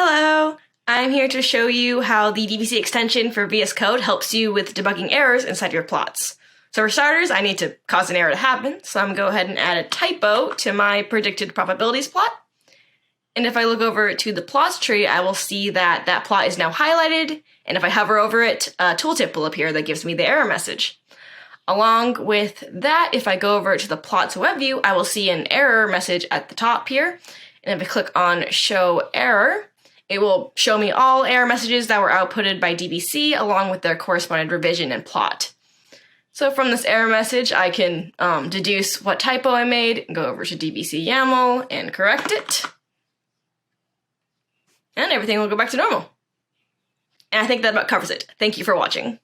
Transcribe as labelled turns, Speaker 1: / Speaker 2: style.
Speaker 1: Hello! I'm here to show you how the DVC extension for VS Code helps you with debugging errors inside your plots. So for starters, I need to cause an error to happen, so I'm going to go ahead and add a typo to my predicted probabilities plot. And if I look over to the plots tree, I will see that that plot is now highlighted, and if I hover over it, a tooltip will appear that gives me the error message. Along with that, if I go over to the plots web view, I will see an error message at the top here. And if I click on show error, it will show me all error messages that were outputted by DVC along with their corresponding revision and plot. So from this error message, I can deduce what typo I made, go over to DVC YAML and correct it. And everything will go back to normal. And I think that about covers it. Thank you for watching.